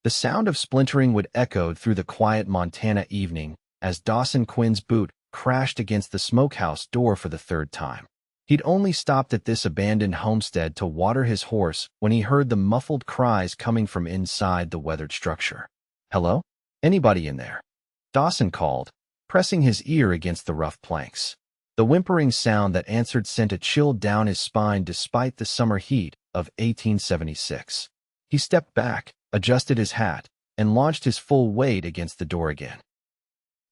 The sound of splintering would echo through the quiet Montana evening as Dawson Quinn's boot crashed against the smokehouse door for the third time. He'd only stopped at this abandoned homestead to water his horse when he heard the muffled cries coming from inside the weathered structure. "Hello? Anybody in there?" Dawson called, pressing his ear against the rough planks. The whimpering sound that answered sent a chill down his spine despite the summer heat of 1876. He stepped back, adjusted his hat, and launched his full weight against the door again.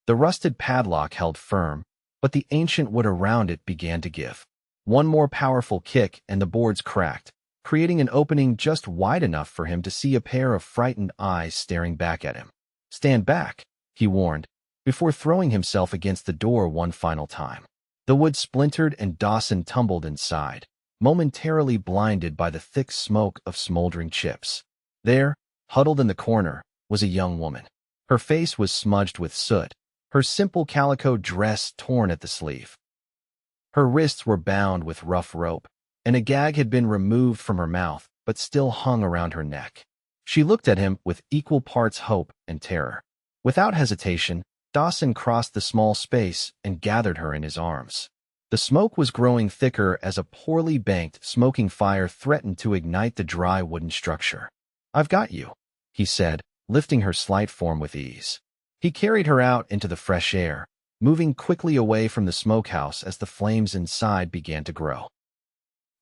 The rusted padlock held firm, but the ancient wood around it began to give. One more powerful kick and the boards cracked, creating an opening just wide enough for him to see a pair of frightened eyes staring back at him. "Stand back," he warned, before throwing himself against the door one final time. The wood splintered and Dawson tumbled inside, momentarily blinded by the thick smoke of smoldering chips. There, huddled in the corner, was a young woman. Her face was smudged with soot, her simple calico dress torn at the sleeve. Her wrists were bound with rough rope, and a gag had been removed from her mouth but still hung around her neck. She looked at him with equal parts hope and terror. Without hesitation, Dawson crossed the small space and gathered her in his arms. The smoke was growing thicker as a poorly banked, smoking fire threatened to ignite the dry wooden structure. "I've got you," he said, lifting her slight form with ease. He carried her out into the fresh air, moving quickly away from the smokehouse as the flames inside began to grow.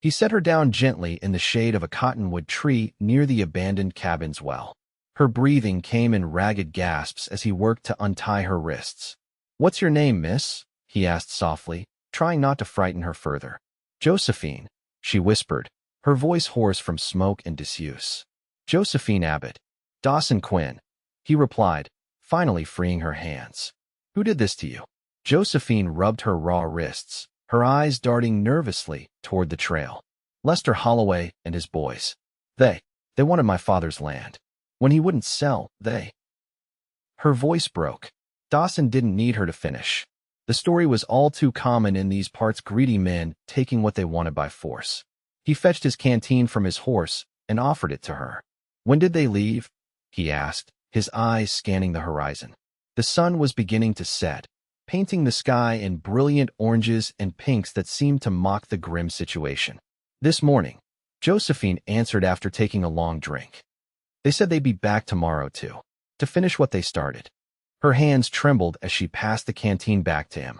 He set her down gently in the shade of a cottonwood tree near the abandoned cabin's well. Her breathing came in ragged gasps as he worked to untie her wrists. "What's your name, miss?" he asked softly, trying not to frighten her further. "Josephine," she whispered, her voice hoarse from smoke and disuse. "Josephine Abbott." "Dawson Quinn," he replied, finally freeing her hands. "Who did this to you?" Josephine rubbed her raw wrists, her eyes darting nervously toward the trail. "Lester Holloway and his boys. They wanted my father's land. When he wouldn't sell, they—" Her voice broke. Dawson didn't need her to finish. The story was all too common in these parts, greedy men taking what they wanted by force. He fetched his canteen from his horse and offered it to her. "When did they leave?" he asked, his eyes scanning the horizon. The sun was beginning to set, painting the sky in brilliant oranges and pinks that seemed to mock the grim situation. "This morning," Josephine answered after taking a long drink. "They said they'd be back tomorrow, too, to finish what they started." Her hands trembled as she passed the canteen back to him.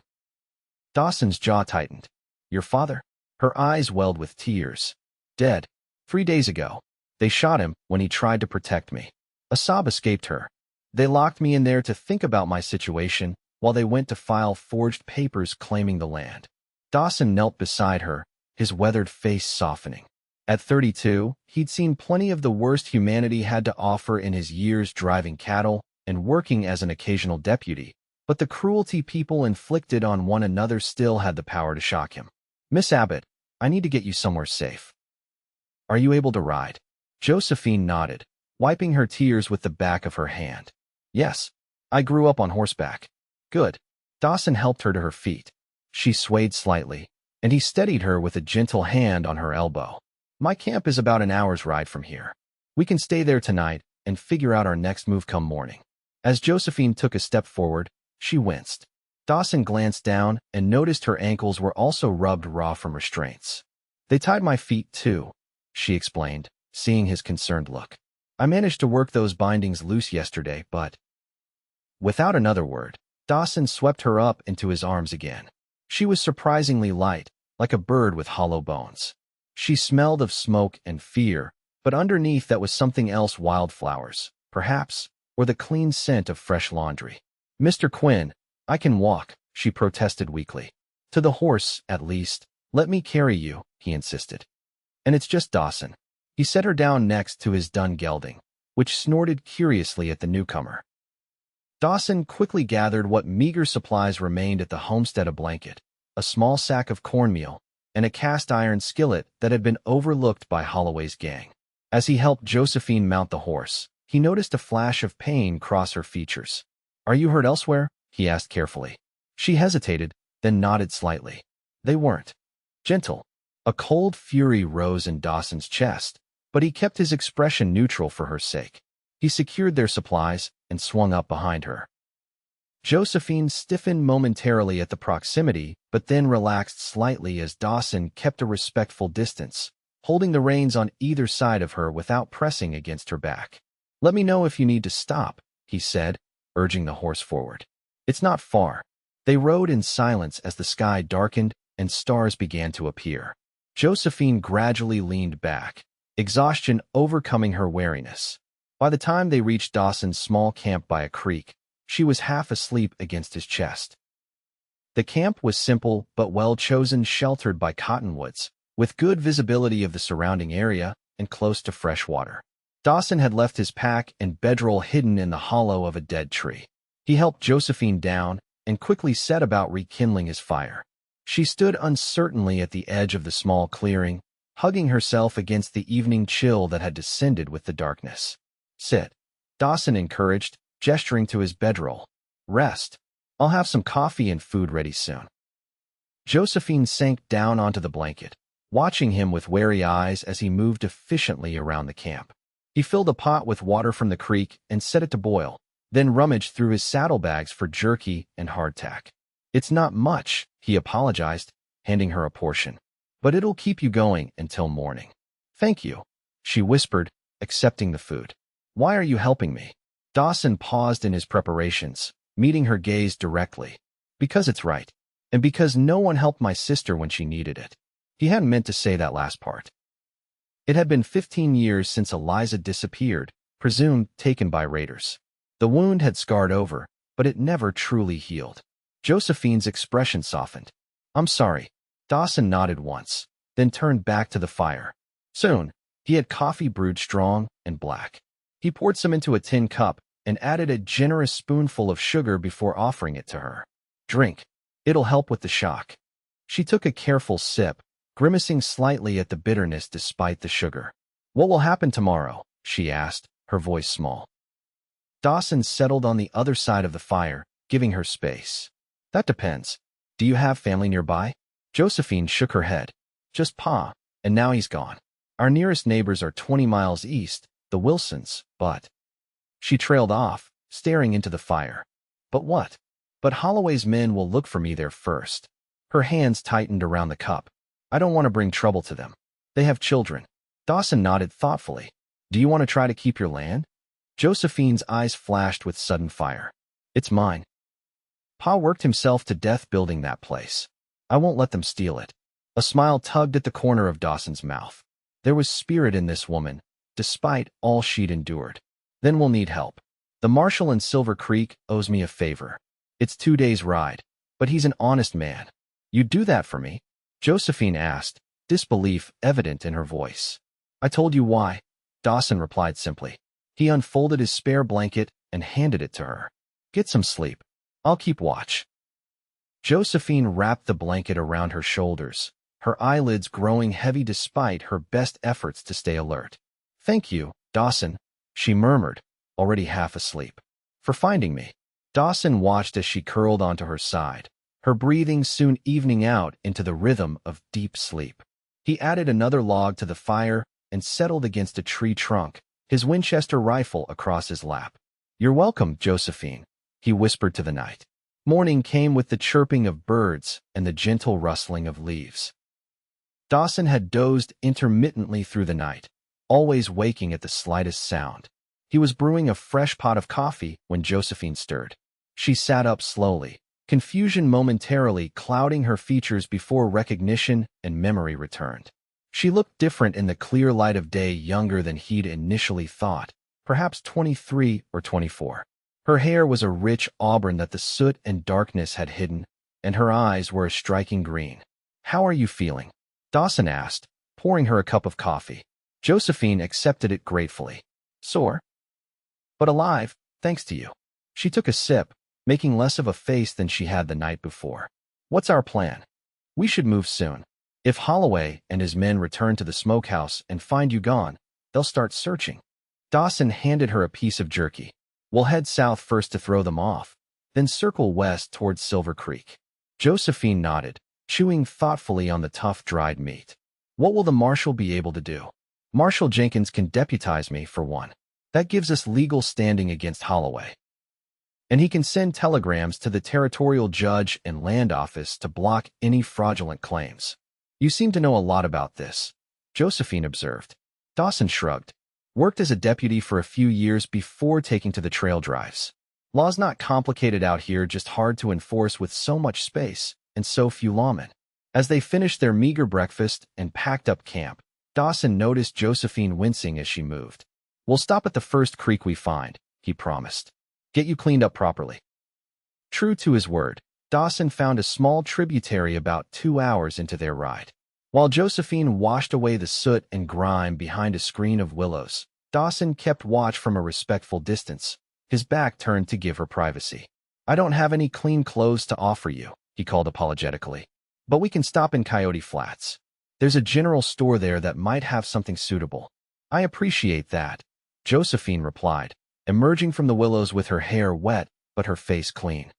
Dawson's jaw tightened. "Your father?" Her eyes welled with tears. "Dead. 3 days ago. They shot him when he tried to protect me." A sob escaped her. "They locked me in there to think about my situation while they went to file forged papers claiming the land." Dawson knelt beside her, his weathered face softening. At 32, he'd seen plenty of the worst humanity had to offer in his years driving cattle and working as an occasional deputy, but the cruelty people inflicted on one another still had the power to shock him. "Miss Abbott, I need to get you somewhere safe. Are you able to ride?" Josephine nodded, wiping her tears with the back of her hand. "Yes, I grew up on horseback." "Good." Dawson helped her to her feet. She swayed slightly, and he steadied her with a gentle hand on her elbow. "My camp is about an hour's ride from here. We can stay there tonight and figure out our next move come morning." As Josephine took a step forward, she winced. Dawson glanced down and noticed her ankles were also rubbed raw from restraints. "They tied my feet, too," she explained, seeing his concerned look. "I managed to work those bindings loose yesterday, but—" Without another word, Dawson swept her up into his arms again. She was surprisingly light, like a bird with hollow bones. She smelled of smoke and fear, but underneath that was something else: wildflowers, perhaps, or the clean scent of fresh laundry. "Mr. Quinn, I can walk," she protested weakly. "To the horse, at least. Let me carry you," he insisted. "And it's just Dawson." He set her down next to his dun gelding, which snorted curiously at the newcomer. Dawson quickly gathered what meager supplies remained at the homestead: a blanket, a small sack of cornmeal, and a cast-iron skillet that had been overlooked by Holloway's gang. As he helped Josephine mount the horse, he noticed a flash of pain cross her features. "Are you hurt elsewhere?" he asked carefully. She hesitated, then nodded slightly. They weren't. Gentle. A cold fury rose in Dawson's chest, but he kept his expression neutral for her sake. He secured their supplies and swung up behind her. Josephine stiffened momentarily at the proximity, but then relaxed slightly as Dawson kept a respectful distance, holding the reins on either side of her without pressing against her back. "Let me know if you need to stop," he said, urging the horse forward. "It's not far." They rode in silence as the sky darkened and stars began to appear. Josephine gradually leaned back, exhaustion overcoming her wariness. By the time they reached Dawson's small camp by a creek, she was half asleep against his chest. The camp was simple but well-chosen, sheltered by cottonwoods, with good visibility of the surrounding area and close to fresh water. Dawson had left his pack and bedroll hidden in the hollow of a dead tree. He helped Josephine down and quickly set about rekindling his fire. She stood uncertainly at the edge of the small clearing, hugging herself against the evening chill that had descended with the darkness. "Sit," Dawson encouraged, gesturing to his bedroll. "Rest. I'll have some coffee and food ready soon." Josephine sank down onto the blanket, watching him with wary eyes as he moved efficiently around the camp. He filled a pot with water from the creek and set it to boil, then rummaged through his saddlebags for jerky and hardtack. "It's not much," he apologized, handing her a portion, "but it'll keep you going until morning." "Thank you," she whispered, accepting the food. "Why are you helping me?" Dawson paused in his preparations, meeting her gaze directly. "Because it's right, and because no one helped my sister when she needed it." He hadn't meant to say that last part. It had been 15 years since Eliza disappeared, presumed taken by raiders. The wound had scarred over, but it never truly healed. Josephine's expression softened. "I'm sorry." Dawson nodded once, then turned back to the fire. Soon, he had coffee brewed strong and black. He poured some into a tin cup and added a generous spoonful of sugar before offering it to her. "Drink. It'll help with the shock." She took a careful sip, grimacing slightly at the bitterness despite the sugar. "What will happen tomorrow?" she asked, her voice small. Dawson settled on the other side of the fire, giving her space. "That depends. Do you have family nearby?" Josephine shook her head. "Just Pa, and now he's gone. Our nearest neighbors are 20 miles east, the Wilsons, but—" She trailed off, staring into the fire. "But what?" "But Holloway's men will look for me there first." Her hands tightened around the cup. "I don't want to bring trouble to them. They have children." Dawson nodded thoughtfully. "Do you want to try to keep your land?" Josephine's eyes flashed with sudden fire. "It's mine. Pa worked himself to death building that place. I won't let them steal it." A smile tugged at the corner of Dawson's mouth. There was spirit in this woman, despite all she'd endured. "Then we'll need help. The marshal in Silver Creek owes me a favor. It's 2 days' ride, but he's an honest man. You'd do that for me?" Josephine asked, disbelief evident in her voice. "I told you why," Dawson replied simply. He unfolded his spare blanket and handed it to her. "Get some sleep. I'll keep watch." Josephine wrapped the blanket around her shoulders, her eyelids growing heavy despite her best efforts to stay alert. "Thank you, Dawson," she murmured, already half asleep, "for finding me." Dawson watched as she curled onto her side, her breathing soon evening out into the rhythm of deep sleep. He added another log to the fire and settled against a tree trunk, his Winchester rifle across his lap. "You're welcome, Josephine," he whispered to the night. Morning came with the chirping of birds and the gentle rustling of leaves. Dawson had dozed intermittently through the night, always waking at the slightest sound. He was brewing a fresh pot of coffee when Josephine stirred. She sat up slowly, confusion momentarily clouding her features before recognition and memory returned. She looked different in the clear light of day, younger than he'd initially thought, perhaps 23 or 24. Her hair was a rich auburn that the soot and darkness had hidden, and her eyes were a striking green. "How are you feeling?" Dawson asked, pouring her a cup of coffee. Josephine accepted it gratefully. "Sore, but alive, thanks to you." She took a sip, making less of a face than she had the night before. "What's our plan?" "We should move soon. If Holloway and his men return to the smokehouse and find you gone, they'll start searching." Dawson handed her a piece of jerky. "We'll head south first to throw them off, then circle west towards Silver Creek." Josephine nodded, chewing thoughtfully on the tough dried meat. "What will the marshal be able to do?" "Marshal Jenkins can deputize me, for one." That gives us legal standing against Holloway. And he can send telegrams to the territorial judge and land office to block any fraudulent claims. You seem to know a lot about this, Josephine observed. Dawson shrugged. Worked as a deputy for a few years before taking to the trail drives. Law's not complicated out here, just hard to enforce with so much space and so few lawmen. As they finished their meager breakfast and packed up camp, Dawson noticed Josephine wincing as she moved. We'll stop at the first creek we find, he promised. Get you cleaned up properly. True to his word, Dawson found a small tributary about 2 hours into their ride. While Josephine washed away the soot and grime behind a screen of willows, Dawson kept watch from a respectful distance, his back turned to give her privacy. I don't have any clean clothes to offer you, he called apologetically. But we can stop in Coyote Flats. There's a general store there that might have something suitable. I appreciate that, Josephine replied, emerging from the willows with her hair wet but her face clean.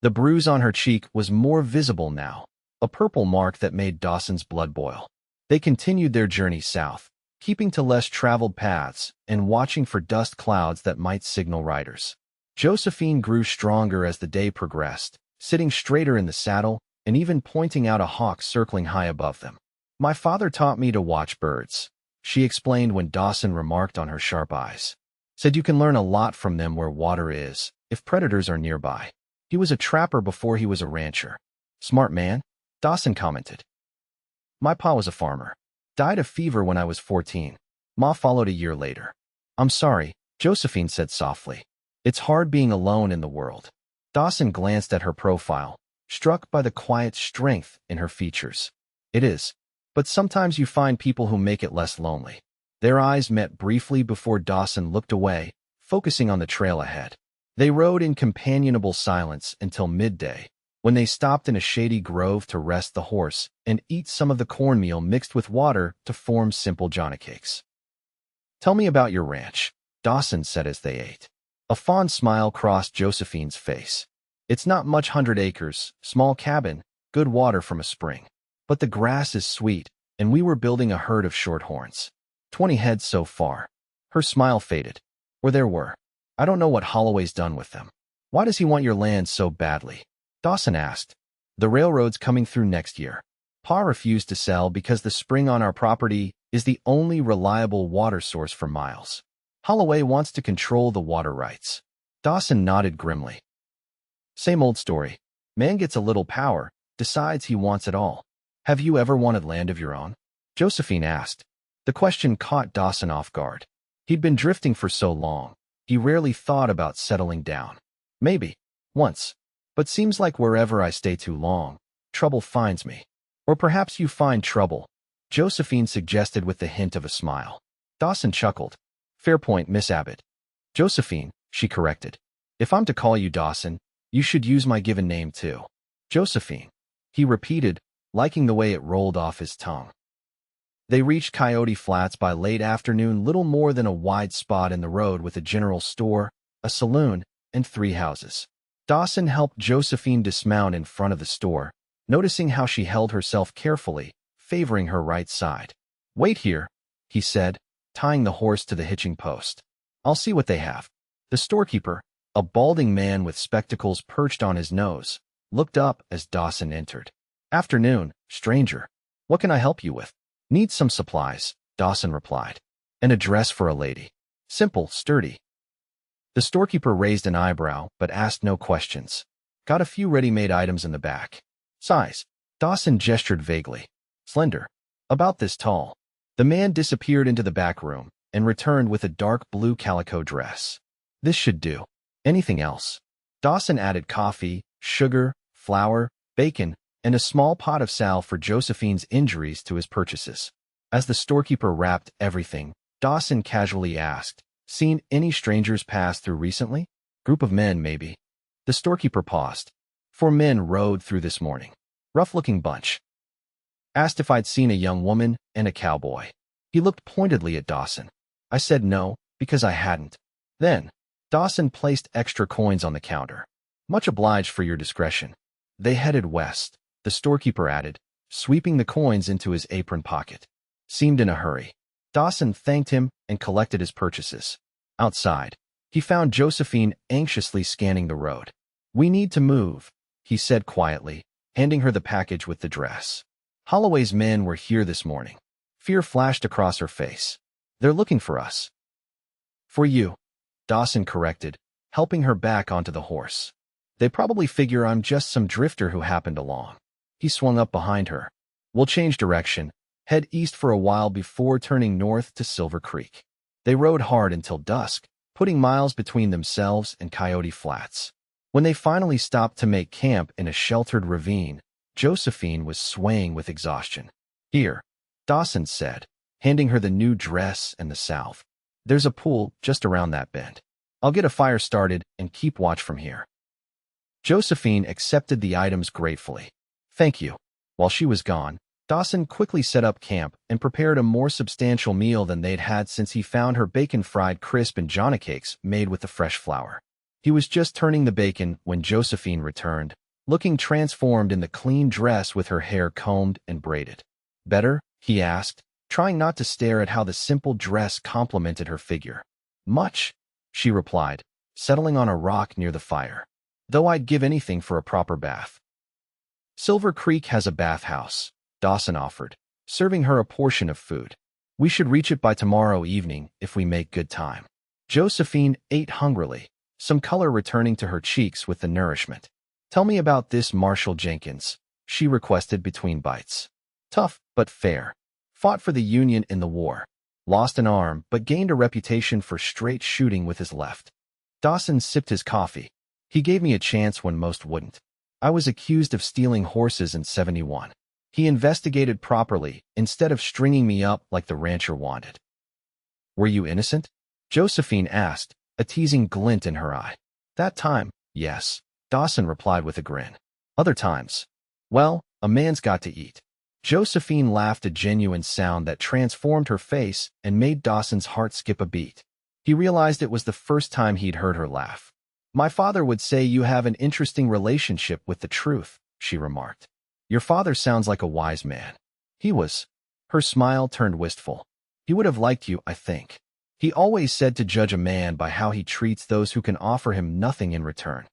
The bruise on her cheek was more visible now, a purple mark that made Dawson's blood boil. They continued their journey south, keeping to less traveled paths and watching for dust clouds that might signal riders. Josephine grew stronger as the day progressed, sitting straighter in the saddle and even pointing out a hawk circling high above them. My father taught me to watch birds, she explained when Dawson remarked on her sharp eyes. Said you can learn a lot from them where water is, if predators are nearby. He was a trapper before he was a rancher. Smart man, Dawson commented. My pa was a farmer. Died of fever when I was 14. Ma followed a year later. I'm sorry, Josephine said softly. It's hard being alone in the world. Dawson glanced at her profile, struck by the quiet strength in her features. It is. But sometimes you find people who make it less lonely. Their eyes met briefly before Dawson looked away, focusing on the trail ahead. They rode in companionable silence until midday, when they stopped in a shady grove to rest the horse and eat some of the cornmeal mixed with water to form simple johnny cakes. Tell me about your ranch, Dawson said as they ate. A fond smile crossed Josephine's face. It's not much, 100 acres, small cabin, good water from a spring. But the grass is sweet, and we were building a herd of shorthorns. 20 heads so far. Her smile faded. Or there were. I don't know what Holloway's done with them. Why does he want your land so badly? Dawson asked. The railroad's coming through next year. Pa refused to sell because the spring on our property is the only reliable water source for miles. Holloway wants to control the water rights. Dawson nodded grimly. Same old story. Man gets a little power, decides he wants it all. Have you ever wanted land of your own? Josephine asked. The question caught Dawson off guard. He'd been drifting for so long, he rarely thought about settling down. Maybe. Once. But seems like wherever I stay too long, trouble finds me. Or perhaps you find trouble, Josephine suggested with the hint of a smile. Dawson chuckled. Fair point, Miss Abbott. Josephine, she corrected. If I'm to call you Dawson, you should use my given name too. Josephine, he repeated, liking the way it rolled off his tongue. They reached Coyote Flats by late afternoon, little more than a wide spot in the road with a general store, a saloon, and 3 houses. Dawson helped Josephine dismount in front of the store, noticing how she held herself carefully, favoring her right side. Wait here, he said, tying the horse to the hitching post. I'll see what they have. The storekeeper, a balding man with spectacles perched on his nose, looked up as Dawson entered. Afternoon, stranger. What can I help you with? Need some supplies, Dawson replied. An address for a lady. Simple, sturdy. The storekeeper raised an eyebrow, but asked no questions. Got a few ready-made items in the back. Size. Dawson gestured vaguely. Slender. About this tall. The man disappeared into the back room and returned with a dark blue calico dress. This should do. Anything else? Dawson added coffee, sugar, flour, bacon, and a small pot of salve for Josephine's injuries to his purchases. As the storekeeper wrapped everything, Dawson casually asked, Seen any strangers pass through recently? Group of men, maybe. The storekeeper paused. 4 men rode through this morning. Rough-looking bunch. Asked if I'd seen a young woman and a cowboy. He looked pointedly at Dawson. I said no, because I hadn't. Then, Dawson placed extra coins on the counter. Much obliged for your discretion. They headed west, the storekeeper added, sweeping the coins into his apron pocket. Seemed in a hurry. Dawson thanked him and collected his purchases. Outside, he found Josephine anxiously scanning the road. "We need to move," he said quietly, handing her the package with the dress. "Holloway's men were here this morning." Fear flashed across her face. "They're looking for us." "For you," Dawson corrected, helping her back onto the horse. "They probably figure I'm just some drifter who happened along." He swung up behind her. "We'll change direction, head east for a while before turning north to Silver Creek." They rode hard until dusk, putting miles between themselves and Coyote Flats. When they finally stopped to make camp in a sheltered ravine, Josephine was swaying with exhaustion. "Here," Dawson said, handing her the new dress and the salve. "There's a pool just around that bend. I'll get a fire started and keep watch from here." Josephine accepted the items gratefully. "Thank you." While she was gone, Dawson quickly set up camp and prepared a more substantial meal than they'd had since he found her bacon-fried crisp and Johnny cakes made with the fresh flour. He was just turning the bacon when Josephine returned, looking transformed in the clean dress with her hair combed and braided. "Better?" he asked, trying not to stare at how the simple dress complemented her figure. "Much," she replied, settling on a rock near the fire. "Though I'd give anything for a proper bath." "Silver Creek has a bathhouse," Dawson offered, serving her a portion of food. "We should reach it by tomorrow evening if we make good time." Josephine ate hungrily, some color returning to her cheeks with the nourishment. "Tell me about this Marshall Jenkins," she requested between bites. "Tough, but fair. Fought for the Union in the war. Lost an arm, but gained a reputation for straight shooting with his left." Dawson sipped his coffee. "He gave me a chance when most wouldn't. I was accused of stealing horses in '71. He investigated properly instead of stringing me up like the rancher wanted." "Were you innocent?" Josephine asked, a teasing glint in her eye. "That time, yes," Dawson replied with a grin. "Other times, well, a man's got to eat." Josephine laughed, a genuine sound that transformed her face and made Dawson's heart skip a beat. He realized it was the first time he'd heard her laugh. "My father would say you have an interesting relationship with the truth," she remarked. "Your father sounds like a wise man." "He was." Her smile turned wistful. "He would have liked you, I think. He always said to judge a man by how he treats those who can offer him nothing in return."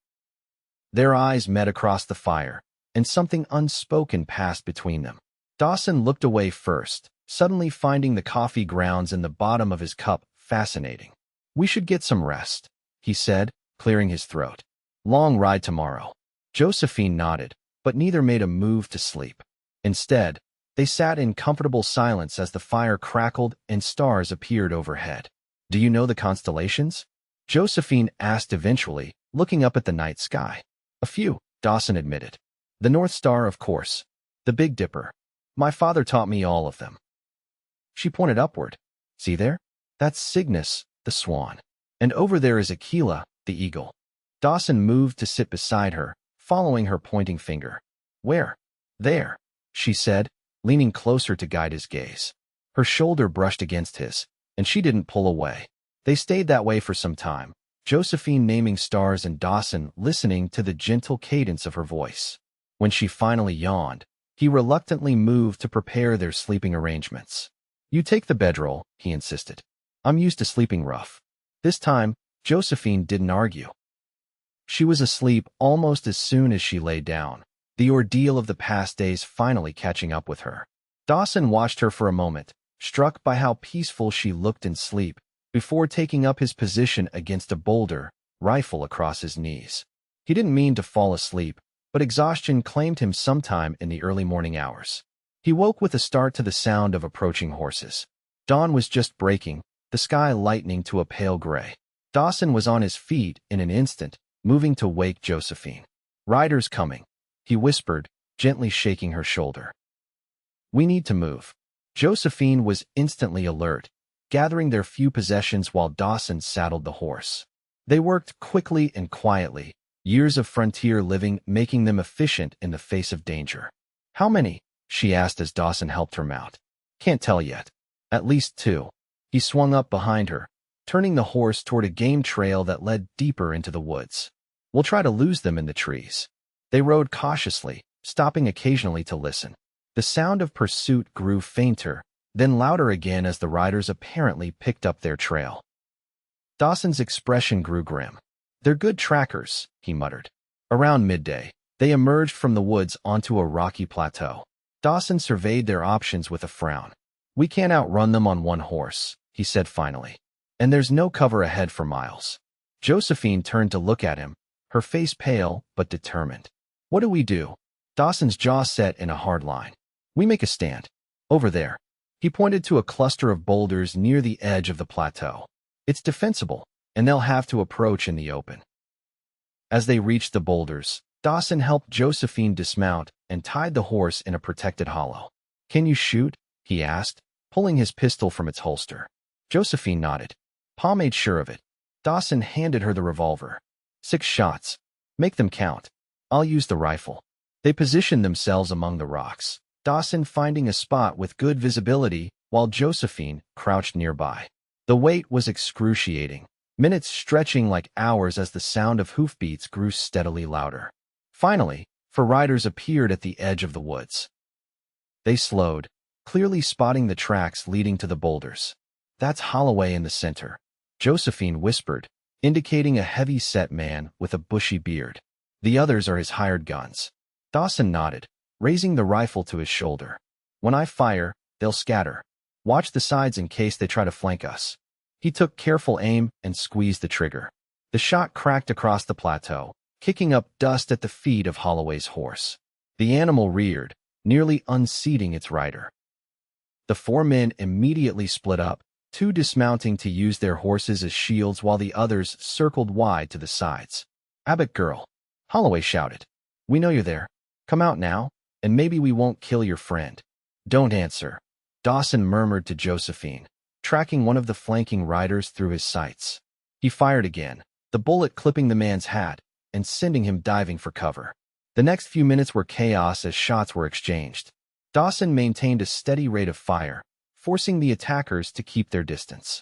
Their eyes met across the fire, and something unspoken passed between them. Dawson looked away first, suddenly finding the coffee grounds in the bottom of his cup fascinating. "We should get some rest," he said, clearing his throat. "Long ride tomorrow." Josephine nodded, but neither made a move to sleep. Instead, they sat in comfortable silence as the fire crackled and stars appeared overhead. "Do you know the constellations?" Josephine asked eventually, looking up at the night sky. "A few," Dawson admitted. "The North Star, of course. The Big Dipper. My father taught me all of them." She pointed upward. "See there? That's Cygnus, the swan. And over there is Aquila, the eagle." Dawson moved to sit beside her, following her pointing finger. "Where?" "There," she said, leaning closer to guide his gaze. Her shoulder brushed against his, and she didn't pull away. They stayed that way for some time, Josephine naming stars and Dawson listening to the gentle cadence of her voice. When she finally yawned, he reluctantly moved to prepare their sleeping arrangements. "You take the bedroll," he insisted. "I'm used to sleeping rough." This time, Josephine didn't argue. She was asleep almost as soon as she lay down, the ordeal of the past days finally catching up with her. Dawson watched her for a moment, struck by how peaceful she looked in sleep, before taking up his position against a boulder, rifle across his knees. He didn't mean to fall asleep, but exhaustion claimed him sometime in the early morning hours. He woke with a start to the sound of approaching horses. Dawn was just breaking, the sky lightening to a pale gray. Dawson was on his feet in an instant, moving to wake Josephine. "Riders coming," he whispered, gently shaking her shoulder. "We need to move." Josephine was instantly alert, gathering their few possessions while Dawson saddled the horse. They worked quickly and quietly, years of frontier living making them efficient in the face of danger. "How many?" she asked as Dawson helped her mount. "Can't tell yet. At least 2. He swung up behind her, turning the horse toward a game trail that led deeper into the woods. "We'll try to lose them in the trees." They rode cautiously, stopping occasionally to listen. The sound of pursuit grew fainter, then louder again as the riders apparently picked up their trail. Dawson's expression grew grim. They're good trackers, he muttered. Around midday, they emerged from the woods onto a rocky plateau. Dawson surveyed their options with a frown. We can't outrun them on one horse, he said finally. And there's no cover ahead for miles. Josephine turned to look at him, her face pale but determined. What do we do? Dawson's jaw set in a hard line. We make a stand. Over there. He pointed to a cluster of boulders near the edge of the plateau. It's defensible, and they'll have to approach in the open. As they reached the boulders, Dawson helped Josephine dismount and tied the horse in a protected hollow. Can you shoot? He asked, pulling his pistol from its holster. Josephine nodded. Pa made sure of it. Dawson handed her the revolver. 6 shots. Make them count. I'll use the rifle. They positioned themselves among the rocks, Dawson finding a spot with good visibility while Josephine crouched nearby. The wait was excruciating, minutes stretching like hours as the sound of hoofbeats grew steadily louder. Finally, 4 riders appeared at the edge of the woods. They slowed, clearly spotting the tracks leading to the boulders. That's Holloway in the center, Josephine whispered, indicating a heavy-set man with a bushy beard. The others are his hired guns. Dawson nodded, raising the rifle to his shoulder. When I fire, they'll scatter. Watch the sides in case they try to flank us. He took careful aim and squeezed the trigger. The shot cracked across the plateau, kicking up dust at the feet of Holloway's horse. The animal reared, nearly unseating its rider. The 4 men immediately split up, 2 dismounting to use their horses as shields while the others circled wide to the sides. Abbott girl, Holloway shouted. We know you're there. Come out now, and maybe we won't kill your friend. Don't answer, Dawson murmured to Josephine, tracking one of the flanking riders through his sights. He fired again, the bullet clipping the man's hat and sending him diving for cover. The next few minutes were chaos as shots were exchanged. Dawson maintained a steady rate of fire, forcing the attackers to keep their distance.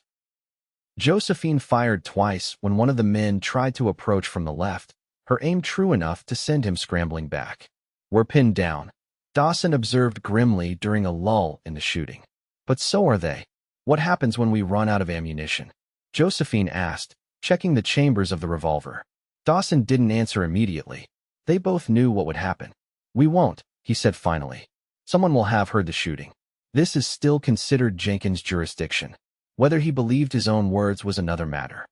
Josephine fired twice when one of the men tried to approach from the left, her aim true enough to send him scrambling back. We're pinned down, Dawson observed grimly during a lull in the shooting. But so are they. What happens when we run out of ammunition? Josephine asked, checking the chambers of the revolver. Dawson didn't answer immediately. They both knew what would happen. We won't, he said finally. Someone will have heard the shooting. This is still considered Jenkins' jurisdiction. Whether he believed his own words was another matter.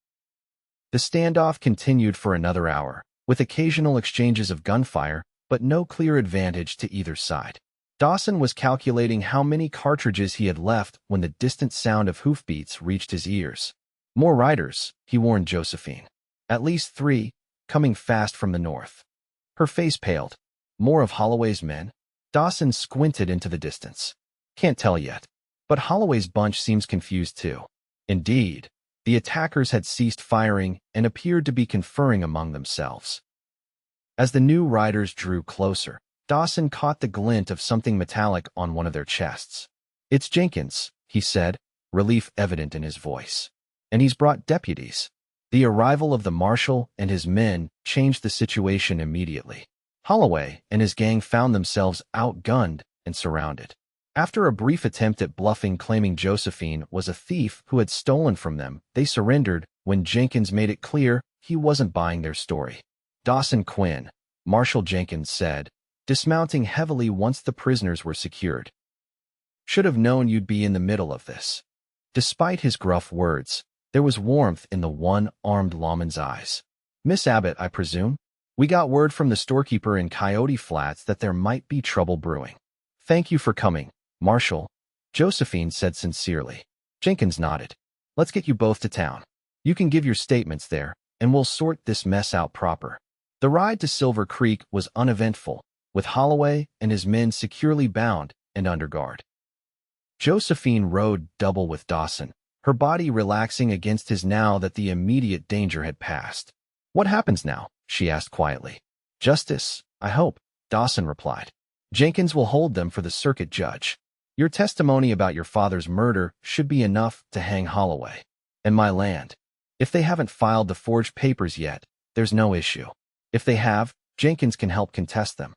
The standoff continued for another hour, with occasional exchanges of gunfire, but no clear advantage to either side. Dawson was calculating how many cartridges he had left when the distant sound of hoofbeats reached his ears. More riders, he warned Josephine. At least 3, coming fast from the north. Her face paled. More of Holloway's men? Dawson squinted into the distance. Can't tell yet. But Holloway's bunch seems confused too. Indeed, the attackers had ceased firing and appeared to be conferring among themselves. As the new riders drew closer, Dawson caught the glint of something metallic on one of their chests. It's Jenkins, he said, relief evident in his voice. And he's brought deputies. The arrival of the marshal and his men changed the situation immediately. Holloway and his gang found themselves outgunned and surrounded. After a brief attempt at bluffing claiming Josephine was a thief who had stolen from them, they surrendered when Jenkins made it clear he wasn't buying their story. Dawson Quinn, Marshal Jenkins said, dismounting heavily once the prisoners were secured. Should have known you'd be in the middle of this. Despite his gruff words, there was warmth in the one-armed lawman's eyes. Miss Abbott, I presume? We got word from the storekeeper in Coyote Flats that there might be trouble brewing. Thank you for coming, Marshal, Josephine said sincerely. Jenkins nodded. Let's get you both to town. You can give your statements there, and we'll sort this mess out proper. The ride to Silver Creek was uneventful, with Holloway and his men securely bound and under guard. Josephine rode double with Dawson, her body relaxing against his now that the immediate danger had passed. What happens now? She asked quietly. Justice, I hope, Dawson replied. Jenkins will hold them for the circuit judge. Your testimony about your father's murder should be enough to hang Holloway. And my land. If they haven't filed the forged papers yet, there's no issue. If they have, Jenkins can help contest them.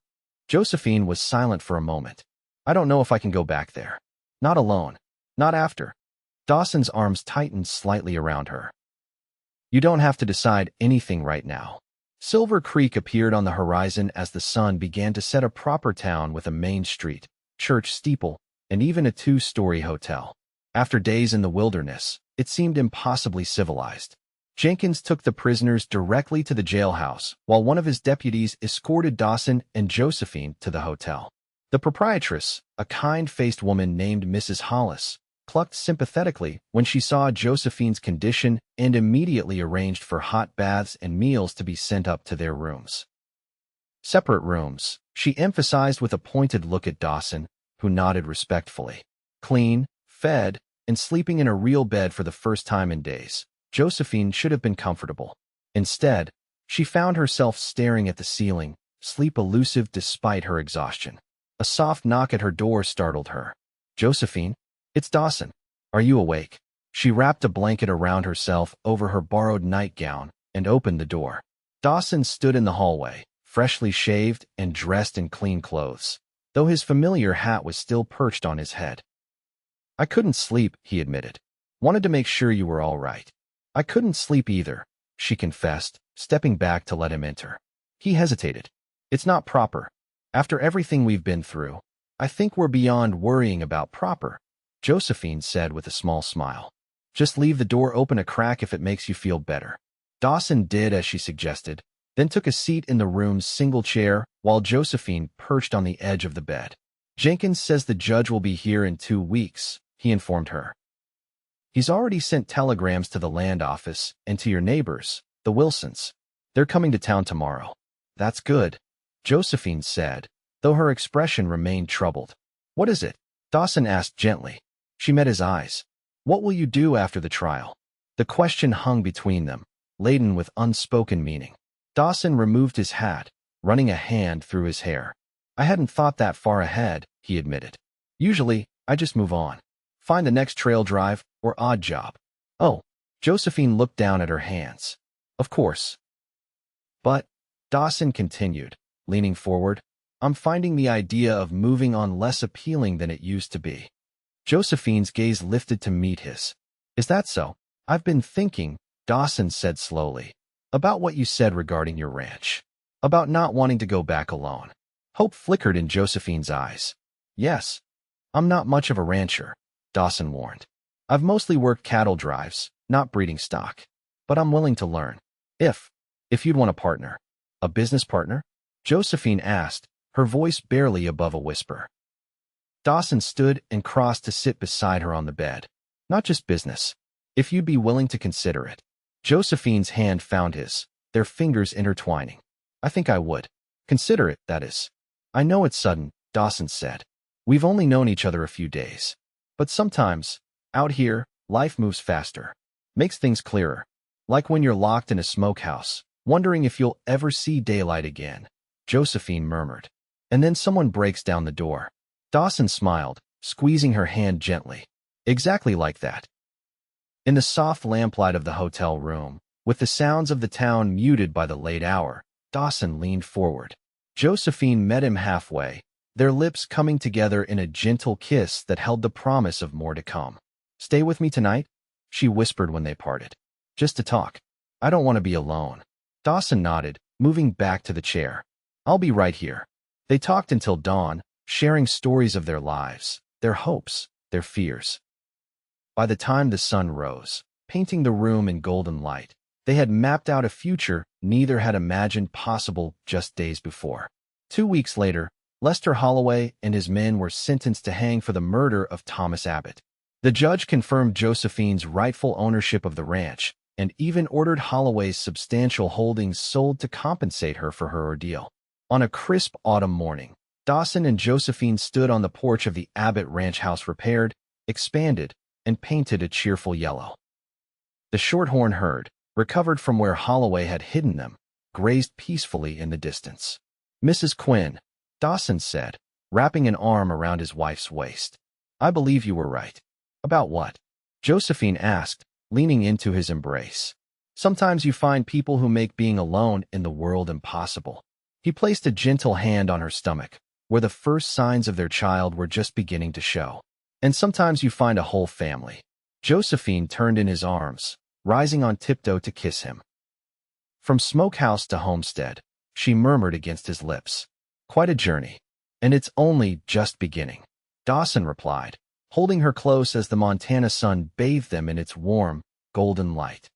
Josephine was silent for a moment. I don't know if I can go back there. Not alone. Not after. Dawson's arms tightened slightly around her. You don't have to decide anything right now. Silver Creek appeared on the horizon as the sun began to set, a proper town with a main street, church steeple, and even a two-story hotel. After days in the wilderness, it seemed impossibly civilized. Jenkins took the prisoners directly to the jailhouse, while one of his deputies escorted Dawson and Josephine to the hotel. The proprietress, a kind-faced woman named Mrs. Hollis, clucked sympathetically when she saw Josephine's condition and immediately arranged for hot baths and meals to be sent up to their rooms. Separate rooms, she emphasized with a pointed look at Dawson, who nodded respectfully. Clean, fed, and sleeping in a real bed for the first time in days, Josephine should have been comfortable. Instead, she found herself staring at the ceiling, sleep elusive despite her exhaustion. A soft knock at her door startled her. "Josephine, it's Dawson. Are you awake?" She wrapped a blanket around herself over her borrowed nightgown and opened the door. Dawson stood in the hallway, freshly shaved and dressed in clean clothes, though his familiar hat was still perched on his head. "I couldn't sleep," he admitted. "Wanted to make sure you were all right." "I couldn't sleep either," she confessed, stepping back to let him enter. He hesitated. "It's not proper. After everything we've been through, I think we're beyond worrying about proper," Josephine said with a small smile. "Just leave the door open a crack if it makes you feel better." Dawson did as she suggested, then took a seat in the room's single chair while Josephine perched on the edge of the bed. "Jenkins says the judge will be here in 2 weeks," he informed her. "He's already sent telegrams to the land office and to your neighbors, the Wilsons. They're coming to town tomorrow." "That's good," Josephine said, though her expression remained troubled. "What is it?" Dawson asked gently. She met his eyes. "What will you do after the trial?" The question hung between them, laden with unspoken meaning. Dawson removed his hat, running a hand through his hair. "I hadn't thought that far ahead," he admitted. "Usually, I just move on. Find the next trail drive or odd job." "Oh," Josephine looked down at her hands. "Of course." "But," Dawson continued, leaning forward, "I'm finding the idea of moving on less appealing than it used to be." Josephine's gaze lifted to meet his. "Is that so?" "I've been thinking," Dawson said slowly, "about what you said regarding your ranch. About not wanting to go back alone." Hope flickered in Josephine's eyes. "Yes, I'm not much of a rancher," Dawson warned. "I've mostly worked cattle drives, not breeding stock. But I'm willing to learn. If you'd want a partner." "A business partner?" Josephine asked, her voice barely above a whisper. Dawson stood and crossed to sit beside her on the bed. "Not just business. If you'd be willing to consider it." Josephine's hand found his, their fingers intertwining. "I think I would. Consider it, that is." "I know it's sudden," Dawson said. "We've only known each other a few days. But sometimes, out here, life moves faster. Makes things clearer. Like when you're locked in a smokehouse, wondering if you'll ever see daylight again," Josephine murmured. "And then someone breaks down the door." Dawson smiled, squeezing her hand gently. "Exactly like that." In the soft lamplight of the hotel room, with the sounds of the town muted by the late hour, Dawson leaned forward. Josephine met him halfway, their lips coming together in a gentle kiss that held the promise of more to come. "Stay with me tonight?" she whispered when they parted. "Just to talk. I don't want to be alone." Dawson nodded, moving back to the chair. "I'll be right here." They talked until dawn, sharing stories of their lives, their hopes, their fears. By the time the sun rose, painting the room in golden light, they had mapped out a future neither had imagined possible just days before. 2 weeks later, Lester Holloway and his men were sentenced to hang for the murder of Thomas Abbott. The judge confirmed Josephine's rightful ownership of the ranch and even ordered Holloway's substantial holdings sold to compensate her for her ordeal. On a crisp autumn morning, Dawson and Josephine stood on the porch of the Abbott ranch house, repaired, expanded, and painted a cheerful yellow. The shorthorn herd, recovered from where Holloway had hidden them, grazed peacefully in the distance. "Mrs. Quinn," Dawson said, wrapping an arm around his wife's waist. "I believe you were right." "About what?" Josephine asked, leaning into his embrace. "Sometimes you find people who make being alone in the world impossible." He placed a gentle hand on her stomach, where the first signs of their child were just beginning to show. "And sometimes you find a whole family." Josephine turned in his arms, rising on tiptoe to kiss him. From smokehouse to homestead, she murmured against his lips. Quite a journey. And it's only just beginning. Dawson replied, holding her close as the Montana sun bathed them in its warm, golden light.